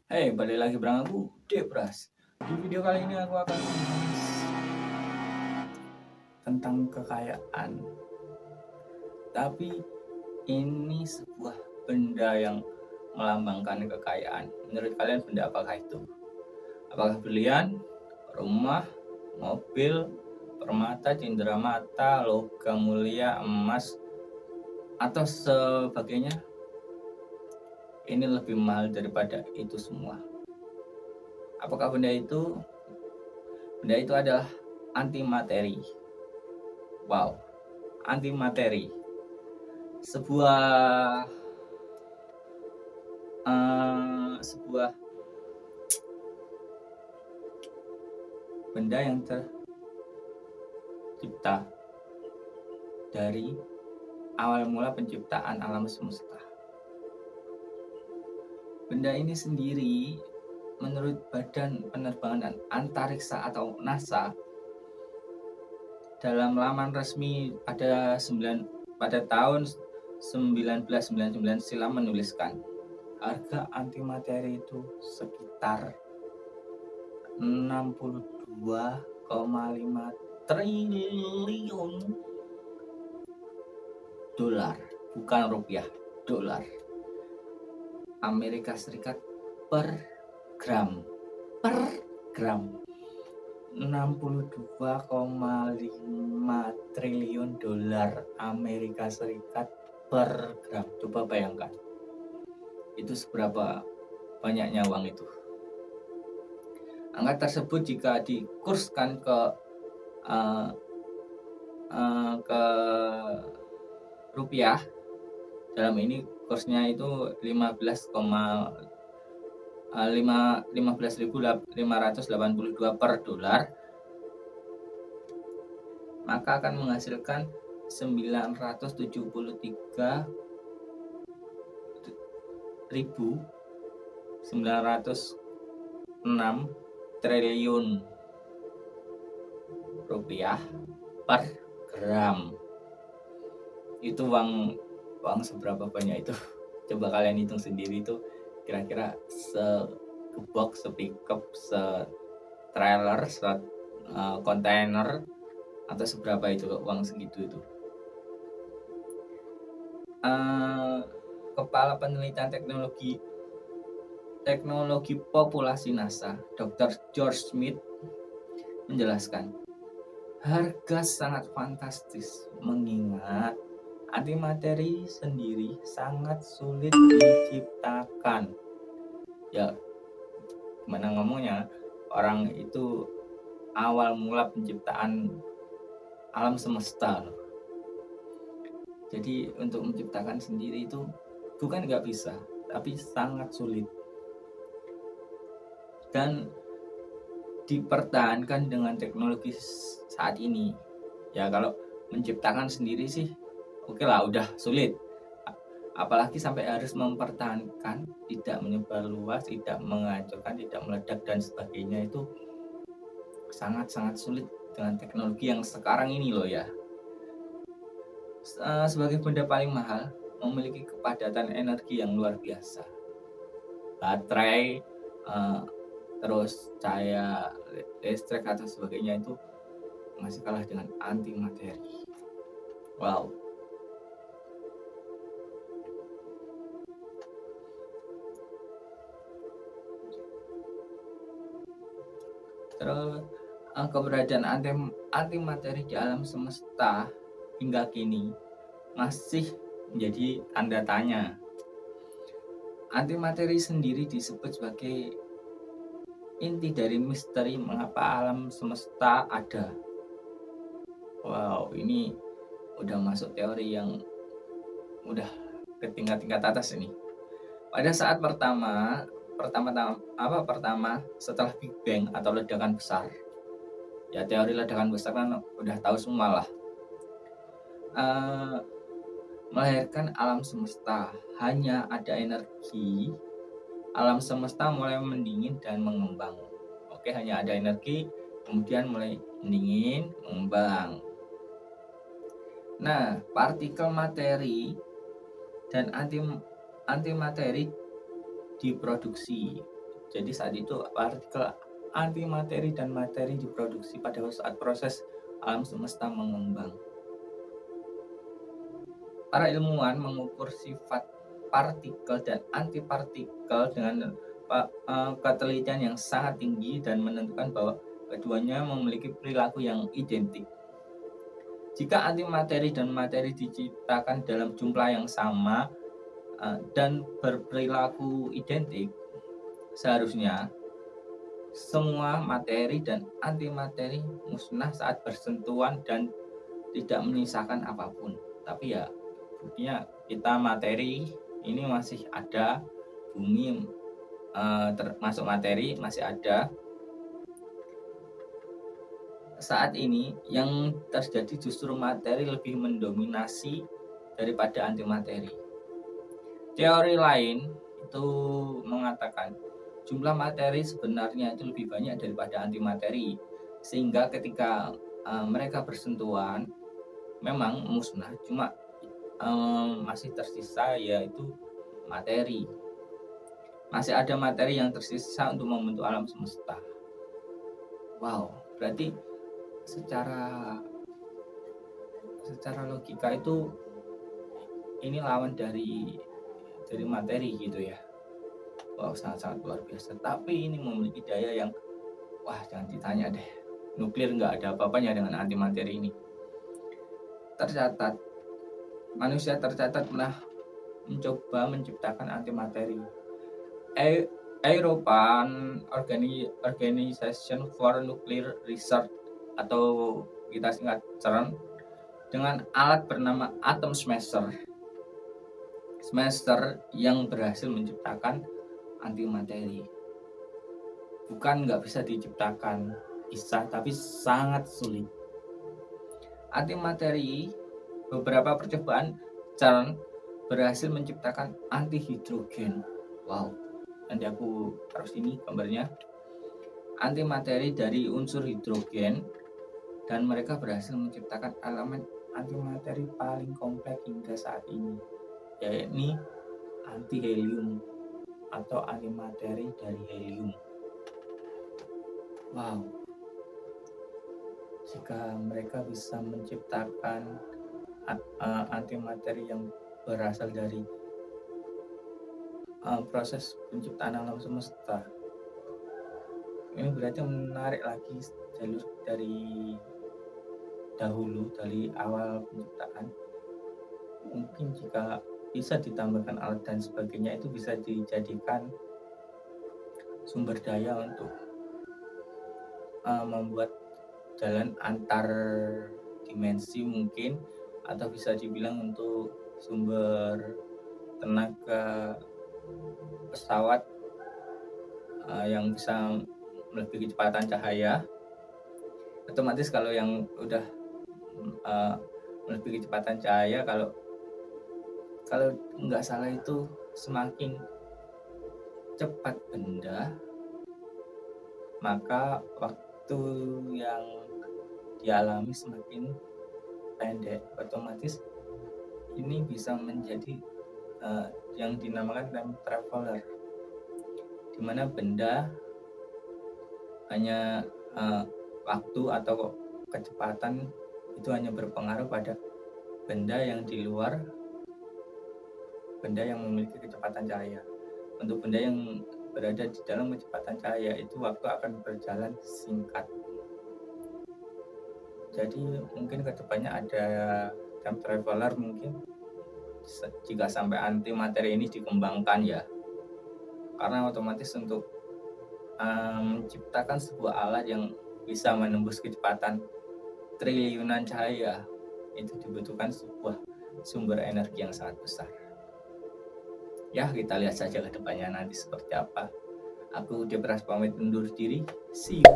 Hey, balik lagi bareng aku, Debras. Di video kali ini aku akan membahas tentang kekayaan. Tapi ini sebuah benda yang melambangkan kekayaan. Menurut kalian benda apakah itu? Apakah berlian, rumah, mobil, permata, cindera mata, logam mulia, emas, atau sebagainya? Ini lebih mahal daripada itu semua. Apakah benda itu? Benda itu adalah antimateri. Wow, antimateri, sebuah sebuah benda yang tercipta dari awal mula penciptaan alam semesta. Benda ini sendiri menurut Badan Penerbangan dan Antariksa atau NASA dalam laman resmi pada tahun 1999 silam menuliskan harga antimateri itu sekitar 62,5 triliun dolar, bukan rupiah, dolar Amerika Serikat per gram. 62,5 triliun dolar Amerika Serikat per gram. Coba bayangkan, itu seberapa banyaknya uang itu. Angka tersebut jika dikurskan ke rupiah, dalam ini kursnya itu 15.582 per dolar, maka akan menghasilkan 973.906 triliun rupiah per gram. Itu uang seberapa banyak itu? Coba kalian hitung sendiri, itu kira-kira segebok, sepickup, setrailer, kontainer, atau seberapa itu uang segitu itu. Kepala Penelitian Teknologi Populasi NASA, Dr. George Smith, menjelaskan, harga sangat fantastis mengingat antimateri sendiri sangat sulit diciptakan. Ya, gimana ngomongnya, orang itu awal mula penciptaan alam semesta loh. Jadi untuk menciptakan sendiri itu bukan nggak bisa, tapi sangat sulit. Dan dipertahankan dengan teknologi saat ini. Ya kalau menciptakan sendiri sih oke lah, udah sulit. Apalagi sampai harus mempertahankan, tidak menyebar luas, tidak menghancurkan, tidak meledak dan sebagainya, itu sangat-sangat sulit dengan teknologi yang sekarang ini loh ya. Sebagai benda paling mahal, memiliki kepadatan energi yang luar biasa. Baterai, terus cahaya listrik atau sebagainya itu masih kalah dengan antimateri. Wow. Terus keberadaan antimateri di alam semesta hingga kini masih menjadi tanda tanya. Antimateri sendiri disebut sebagai inti dari misteri mengapa alam semesta ada. Wow, ini udah masuk teori yang udah ke tingkat atas ini. Pada saat pertama setelah Big Bang atau ledakan besar. Ya, teori ledakan besar kan udah tahu semua lah. Melahirkan alam semesta, hanya ada energi, alam semesta mulai mendingin dan mengembang. Oke, hanya ada energi, kemudian mulai mendingin, mengembang. Nah, partikel materi dan antimateri diproduksi Jadi saat itu partikel antimateri dan materi diproduksi pada saat proses alam semesta mengembang. Para ilmuwan mengukur sifat partikel dan antipartikel dengan ketelitian yang sangat tinggi dan menentukan bahwa keduanya memiliki perilaku yang identik. Jika antimateri dan materi diciptakan dalam jumlah yang sama dan berperilaku identik, seharusnya semua materi dan antimateri musnah saat bersentuhan dan tidak menyisakan apapun. Tapi ya buktinya kita materi ini masih ada, bumi termasuk materi masih ada. Saat ini yang terjadi justru materi lebih mendominasi daripada antimateri. Teori lain itu mengatakan jumlah materi sebenarnya itu lebih banyak daripada antimateri, sehingga ketika mereka bersentuhan memang musnah, cuma masih tersisa yaitu materi. Masih ada materi yang tersisa untuk membentuk alam semesta. Wow, berarti secara logika itu ini lawan dari materi gitu ya. Wow, sangat-sangat luar biasa. Tapi ini memiliki daya yang wah, jangan ditanya deh. Nuklir nggak ada apa-apanya dengan antimateri ini. Tercatat manusia pernah mencoba menciptakan antimateri. European Organization for Nuclear Research atau kita singkat CERN dengan alat bernama atom smasher yang berhasil menciptakan antimateri. Bukan nggak bisa diciptakan, bisa, tapi sangat sulit. Antimateri, beberapa percobaan CERN berhasil menciptakan antihidrogen. Wow, nanti aku taruh sini gambarnya. Antimateri dari unsur hidrogen, dan mereka berhasil menciptakan elemen antimateri paling kompleks hingga saat ini, yakni antihelium atau antimateri dari helium. Wow, jika mereka bisa menciptakan antimateri yang berasal dari proses penciptaan alam semesta, ini berarti menarik lagi jalur dari dahulu, dari awal penciptaan. Mungkin jika bisa ditambahkan alat dan sebagainya, itu bisa dijadikan sumber daya untuk membuat jalan antar dimensi mungkin, atau bisa dibilang untuk sumber tenaga pesawat yang bisa melebihi kecepatan cahaya. Otomatis kalau yang udah melebihi kecepatan cahaya, kalau nggak salah itu semakin cepat benda, maka waktu yang dialami semakin pendek. Otomatis ini bisa menjadi yang dinamakan time traveler, di mana benda hanya waktu atau kecepatan itu hanya berpengaruh pada benda yang di luar benda yang memiliki kecepatan cahaya. Untuk benda yang berada di dalam kecepatan cahaya itu waktu akan berjalan singkat. Jadi mungkin kedepannya ada time traveler mungkin jika sampai antimateri ini dikembangkan ya, karena otomatis untuk menciptakan sebuah alat yang bisa menembus kecepatan triliunan cahaya itu dibutuhkan sebuah sumber energi yang sangat besar. Ya, kita lihat saja ke depannya nanti seperti apa. Aku Depras pamit undur diri. See you.